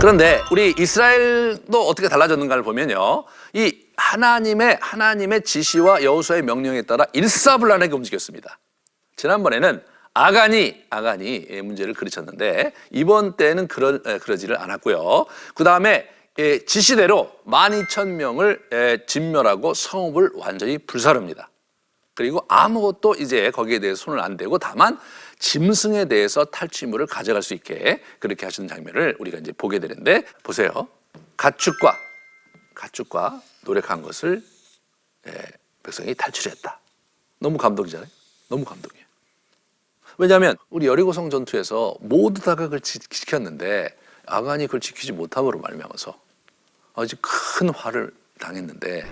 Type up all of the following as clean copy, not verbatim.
그런데 우리 이스라엘도 어떻게 달라졌는가를 보면요, 이 하나님의 지시와 여호수아의 명령에 따라 일사불란하게 움직였습니다. 지난번에는 아간이 문제를 그르쳤는데 이번 때는 그러지를 않았고요. 그 다음에 지시대로 12,000명을 진멸하고 성읍을 완전히 불사릅니다. 그리고 아무것도 이제 거기에 대해서 손을 안 대고 다만 짐승에 대해서 탈취물을 가져갈 수 있게 그렇게 하시는 장면을 우리가 이제 보게 되는데, 보세요. 가축과 노력한 것을 백성이 탈취했다. 너무 감동이잖아요. 너무 감동이에요. 왜냐하면 우리 여리고성 전투에서 모두 다가 그걸 지켰는데 아간이 그걸 지키지 못함으로 말미암아서 아주 큰 화를 당했는데,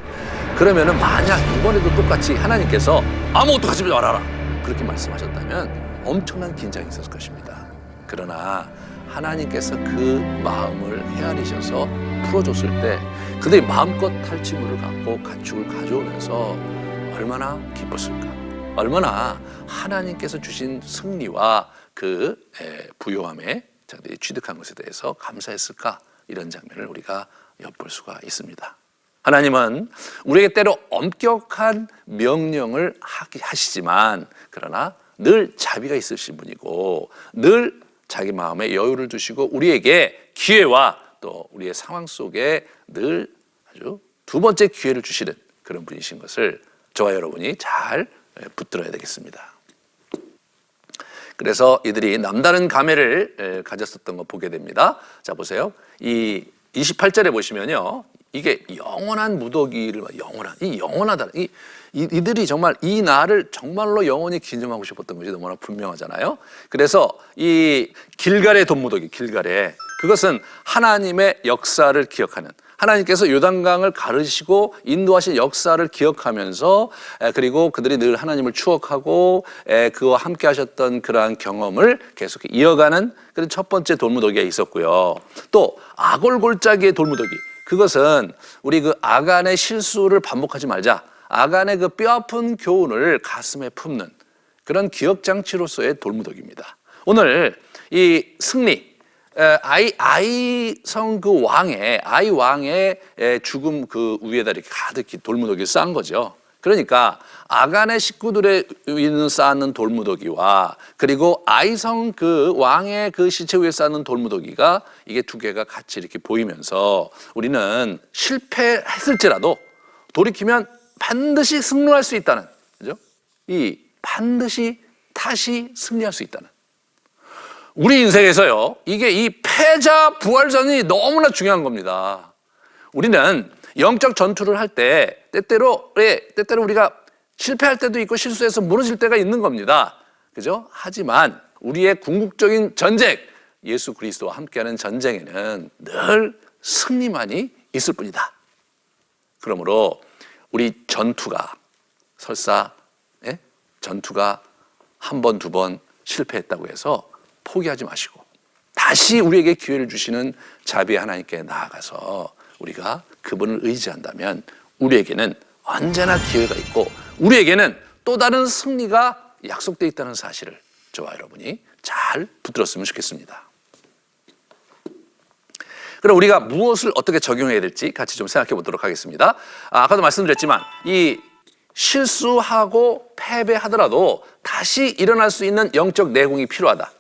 그러면은 만약 이번에도 똑같이 하나님께서 아무것도 가지지 말아라 그렇게 말씀하셨다면 엄청난 긴장이 있었을 것입니다. 그러나 하나님께서 그 마음을 헤아리셔서 풀어줬을 때 그들이 마음껏 탈취물을 갖고 가축을 가져오면서 얼마나 기뻤을까, 얼마나 하나님께서 주신 승리와 그 부요함에 자기들이 취득한 것에 대해서 감사했을까, 이런 장면을 우리가 엿볼 수가 있습니다. 하나님은 우리에게 때로 엄격한 명령을 하시지만 그러나 늘 자비가 있으신 분이고 늘 자기 마음에 여유를 두시고 우리에게 기회와 또 우리의 상황 속에 늘 아주 두 번째 기회를 주시는 그런 분이신 것을 저와 여러분이 잘 붙들어야 되겠습니다. 그래서 이들이 남다른 감회를 가졌었던 거 보게 됩니다. 자, 보세요. 이 28절에 보시면요, 이게 영원한 무더기를, 영원하다. 이들이 정말 이 날을 정말로 영원히 기념하고 싶었던 것이 너무나 분명하잖아요. 그래서 이 길갈의 돈무더기, 그것은 하나님의 역사를 기억하는, 하나님께서 요단강을 가르시고 인도하신 역사를 기억하면서, 그리고 그들이 늘 하나님을 추억하고 그와 함께 하셨던 그러한 경험을 계속 이어가는 그런 첫 번째 돌무더기가 있었고요. 또 아골골짜기의 돌무더기, 그것은 우리 그 아간의 실수를 반복하지 말자, 아간의 그 뼈아픈 교훈을 가슴에 품는 그런 기억장치로서의 돌무더기입니다. 오늘 이 승리, 아이성 그 아이 왕의 죽음 그 위에다 이렇게 가득히 돌무더기를 쌓은 거죠. 그러니까 아간의 식구들의 위에 쌓는 돌무더기와 그리고 아이성 그 왕의 그 시체 위에 쌓는 돌무더기가, 이게 두 개가 같이 이렇게 보이면서 우리는 실패했을지라도 돌이키면 반드시 승리할 수 있다는, 그죠? 이 반드시 다시 승리할 수 있다는. 우리 인생에서요, 이게 이 패자 부활전이 너무나 중요한 겁니다. 우리는 영적 전투를 할 때 때때로 우리가 실패할 때도 있고 실수해서 무너질 때가 있는 겁니다. 그죠? 하지만 우리의 궁극적인 전쟁, 예수 그리스도와 함께하는 전쟁에는 늘 승리만이 있을 뿐이다. 그러므로 우리 전투가 설사 전투가 한 번, 두 번 실패했다고 해서 포기하지 마시고 다시 우리에게 기회를 주시는 자비의 하나님께 나아가서 우리가 그분을 의지한다면 우리에게는 언제나 기회가 있고 우리에게는 또 다른 승리가 약속되어 있다는 사실을 저와 여러분이 잘 붙들었으면 좋겠습니다. 그럼 우리가 무엇을 어떻게 적용해야 될지 같이 좀 생각해 보도록 하겠습니다. 아까도 말씀드렸지만 이 실수하고 패배하더라도 다시 일어날 수 있는 영적 내공이 필요하다.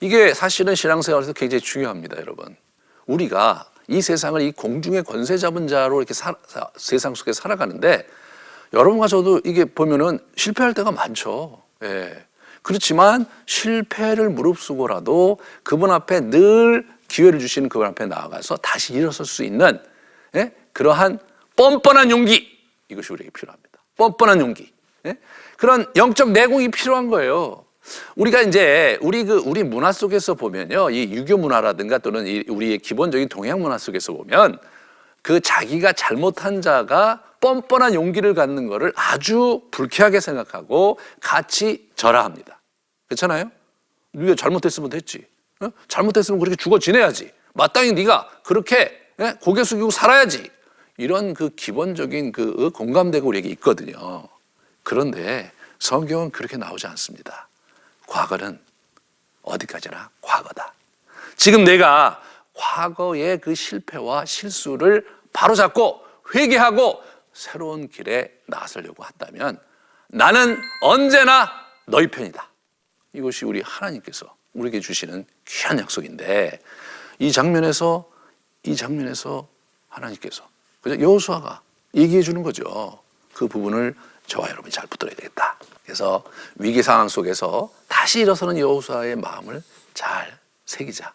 이게 사실은 신앙생활에서 굉장히 중요합니다, 여러분. 우리가 이 세상을 이 공중의 권세 잡은 자로 이렇게 세상 속에 살아가는데, 여러분과 저도 이게 보면은 실패할 때가 많죠. 그렇지만 실패를 무릅쓰고라도 그분 앞에 늘 기회를 주시는 그분 앞에 나아가서 다시 일어설 수 있는 그러한 뻔뻔한 용기, 이것이 우리에게 필요합니다. 뻔뻔한 용기. 그런 영적 내공이 필요한 거예요. 우리가 이제 우리 문화 속에서 보면요, 이 유교 문화라든가 또는 우리의 기본적인 동양 문화 속에서 보면 그 자기가 잘못한 자가 뻔뻔한 용기를 갖는 것을 아주 불쾌하게 생각하고 같이 절하합니다. 그렇잖아요? 네가 잘못했으면 됐지. 잘못했으면 그렇게 죽어 지내야지. 마땅히 네가 그렇게 고개 숙이고 살아야지. 이런 그 기본적인 그 공감대가 우리에게 있거든요. 그런데 성경은 그렇게 나오지 않습니다. 과거는 어디까지나 과거다. 지금 내가 과거의 그 실패와 실수를 바로잡고 회개하고 새로운 길에 나서려고 한다면 나는 언제나 너희 편이다. 이것이 우리 하나님께서 우리에게 주시는 귀한 약속인데 이 장면에서 하나님께서 여호수아가 얘기해 주는 거죠. 그 부분을 저와 여러분이 잘 붙들어야 되겠다. 그래서 위기 상황 속에서 다시 일어서는 여호수아의 마음을 잘 새기자.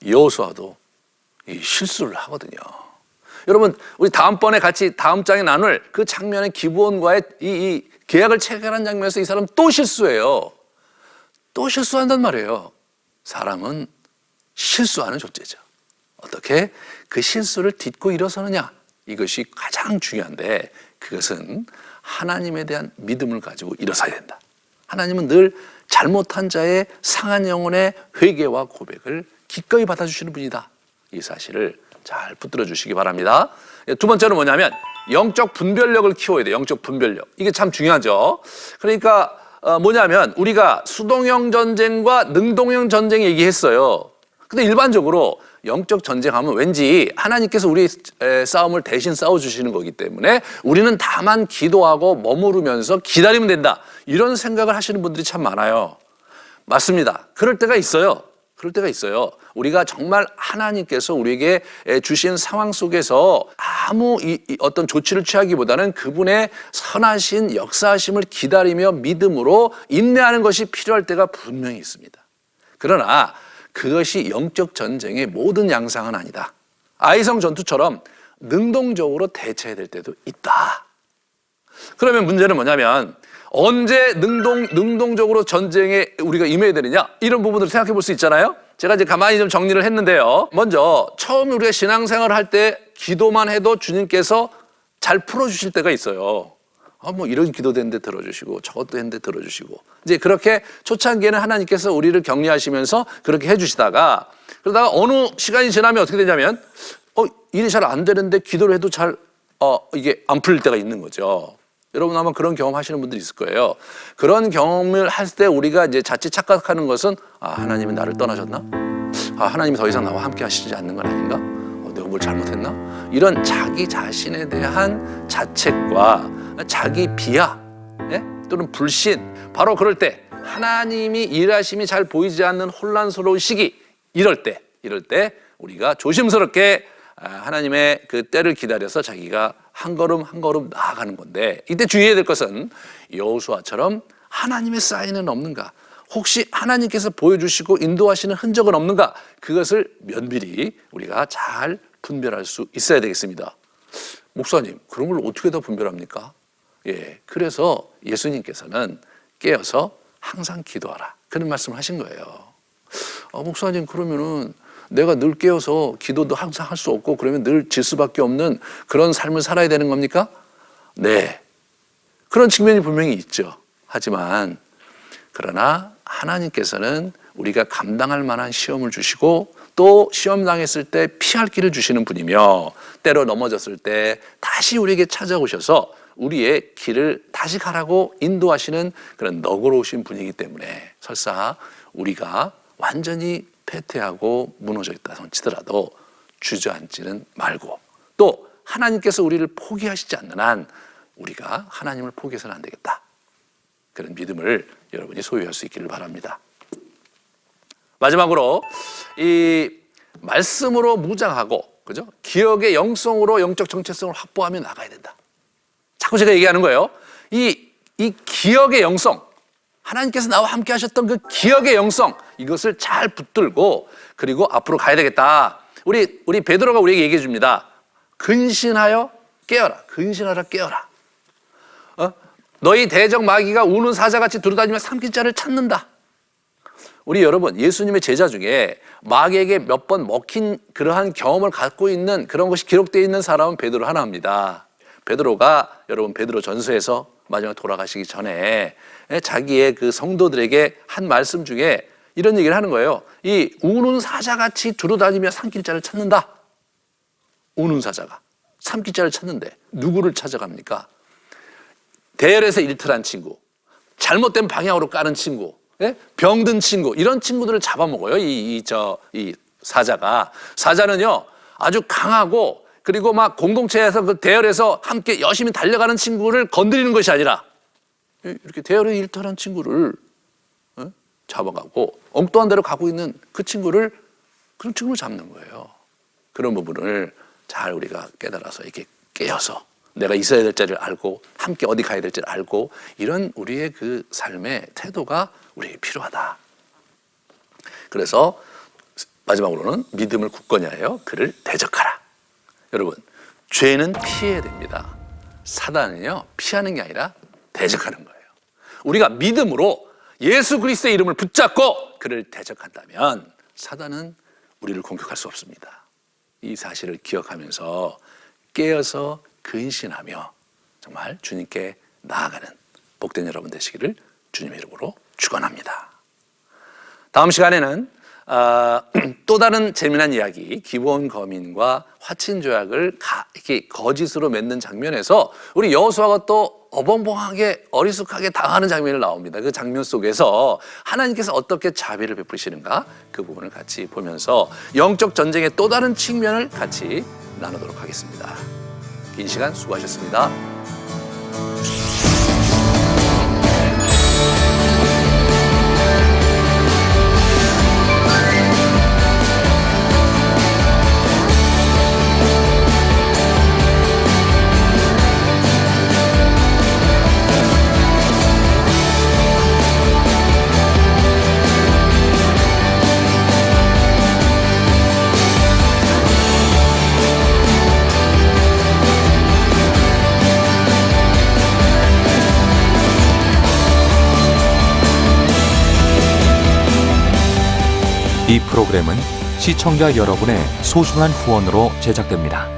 여호수아도 이 실수를 하거든요. 여러분, 우리 다음번에 같이 다음 장에 나눌 그 장면의 기브온과의 이 계약을 체결한 장면에서 이 사람 또 실수해요. 또 실수한단 말이에요. 사람은 실수하는 존재죠. 어떻게 그 실수를 딛고 일어서느냐, 이것이 가장 중요한데 그것은 하나님에 대한 믿음을 가지고 일어서야 된다. 하나님은 늘 잘못한 자의 상한 영혼의 회개와 고백을 기꺼이 받아주시는 분이다. 이 사실을 잘 붙들어 주시기 바랍니다. 두 번째는 뭐냐면 영적 분별력을 키워야 돼요. 영적 분별력. 이게 참 중요하죠. 그러니까 뭐냐면 우리가 수동형 전쟁과 능동형 전쟁 얘기했어요. 근데 일반적으로 영적 전쟁하면 왠지 하나님께서 우리의 싸움을 대신 싸워주시는 거기 때문에 우리는 다만 기도하고 머무르면서 기다리면 된다. 이런 생각을 하시는 분들이 참 많아요. 맞습니다. 그럴 때가 있어요. 우리가 정말 하나님께서 우리에게 주신 상황 속에서 아무 어떤 조치를 취하기보다는 그분의 선하신 역사하심을 기다리며 믿음으로 인내하는 것이 필요할 때가 분명히 있습니다. 그러나 그것이 영적 전쟁의 모든 양상은 아니다. 아이성 전투처럼 능동적으로 대처해야 될 때도 있다. 그러면 문제는 뭐냐면 언제 능동적으로 전쟁에 우리가 임해야 되느냐, 이런 부분들을 생각해 볼 수 있잖아요. 제가 이제 가만히 좀 정리를 했는데요. 먼저 처음 우리가 신앙생활을 할 때 기도만 해도 주님께서 잘 풀어주실 때가 있어요. 뭐 이런 기도됐는데 들어주시고 저것도 했는데 들어주시고, 이제 그렇게 초창기에는 하나님께서 우리를 격려하시면서 그렇게 해주시다가 그러다가 어느 시간이 지나면 어떻게 되냐면 일이 잘 안 되는데 기도를 해도 잘 이게 안 풀릴 때가 있는 거죠. 여러분 아마 그런 경험 하시는 분들이 있을 거예요. 그런 경험을 할 때 우리가 이제 자칫 착각하는 것은 하나님이 나를 떠나셨나? 하나님이 더 이상 나와 함께 하시지 않는 건 아닌가? 내가 뭘 잘못했나? 이런 자기 자신에 대한 자책과 자기 비하, 또는 불신, 바로 그럴 때 하나님이 일하심이 잘 보이지 않는 혼란스러운 시기, 이럴 때 우리가 조심스럽게 하나님의 그 때를 기다려서 자기가 한 걸음 한 걸음 나아가는 건데, 이때 주의해야 될 것은 여호수아처럼 하나님의 사인은 없는가, 혹시 하나님께서 보여주시고 인도하시는 흔적은 없는가, 그것을 면밀히 우리가 잘 분별할 수 있어야 되겠습니다. 목사님, 그런 걸 어떻게 다 분별합니까? 그래서 예수님께서는 깨어서 항상 기도하라, 그런 말씀을 하신 거예요. 목사님, 그러면은 내가 늘 깨어서 기도도 항상 할 수 없고 그러면 늘 질 수밖에 없는 그런 삶을 살아야 되는 겁니까? 네, 그런 측면이 분명히 있죠. 하지만 그러나 하나님께서는 우리가 감당할 만한 시험을 주시고 또 시험 당했을 때 피할 길을 주시는 분이며, 때로 넘어졌을 때 다시 우리에게 찾아오셔서 우리의 길을 다시 가라고 인도하시는 그런 너그러우신 분이기 때문에 설사 우리가 완전히 패퇴하고 무너져 있다 치더라도 주저앉지는 말고, 또 하나님께서 우리를 포기하시지 않는 한 우리가 하나님을 포기해서는 안 되겠다, 그런 믿음을 여러분이 소유할 수 있기를 바랍니다. 마지막으로 이 말씀으로 무장하고, 그죠? 기억의 영성으로 영적 정체성을 확보하며 나가야 된다. 자꾸 제가 얘기하는 거예요. 이 기억의 영성, 하나님께서 나와 함께 하셨던 그 기억의 영성, 이것을 잘 붙들고 그리고 앞으로 가야 되겠다. 우리 베드로가 우리에게 얘기해 줍니다. 근신하여 깨어라. 근신하라 깨어라. 너희 대적 마귀가 우는 사자같이 두루다니며 삼킬 자를 찾는다. 우리 여러분, 예수님의 제자 중에 마귀에게 몇 번 먹힌 그러한 경험을 갖고 있는 그런 것이 기록되어 있는 사람은 베드로 하나입니다. 베드로가 여러분 베드로 전서에서 마지막 돌아가시기 전에 자기의 그 성도들에게 한 말씀 중에 이런 얘기를 하는 거예요. 이 우는 사자같이 두루다니며 삼킬 자를 찾는다. 우는 사자가 삼킬 자를 찾는데 누구를 찾아갑니까? 대열에서 일틀한 친구, 잘못된 방향으로 까는 친구, 병든 친구, 이런 친구들을 잡아먹어요. 이 사자는요 아주 강하고 그리고 막 공동체에서 그 대열에서 함께 열심히 달려가는 친구를 건드리는 것이 아니라 이렇게 대열에 일탈한 친구를 잡아가고 엉뚱한 데로 가고 있는 그런 친구를 잡는 거예요. 그런 부분을 잘 우리가 깨달아서 이렇게 깨어서 내가 있어야 될 자리를 알고 함께 어디 가야 될지를 알고 이런 우리의 그 삶의 태도가 우리에게 필요하다. 그래서 마지막으로는 믿음을 굳건히 하여 그를 대적하라. 여러분, 죄는 피해야 됩니다. 사단은요 피하는 게 아니라 대적하는 거예요. 우리가 믿음으로 예수 그리스도의 이름을 붙잡고 그를 대적한다면 사단은 우리를 공격할 수 없습니다. 이 사실을 기억하면서 깨어서 근신하며 정말 주님께 나아가는 복된 여러분 되시기를 주님의 이름으로 축원합니다. 다음 시간에는 또 다른 재미난 이야기, 기브온 거민과 화친 조약을 이렇게 거짓으로 맺는 장면에서 우리 여호수아가 또 어벙벙하게 어리숙하게 당하는 장면이 나옵니다. 그 장면 속에서 하나님께서 어떻게 자비를 베푸시는가 그 부분을 같이 보면서 영적 전쟁의 또 다른 측면을 같이 나누도록 하겠습니다. 긴 시간 수고하셨습니다. 이 프로그램은 시청자 여러분의 소중한 후원으로 제작됩니다.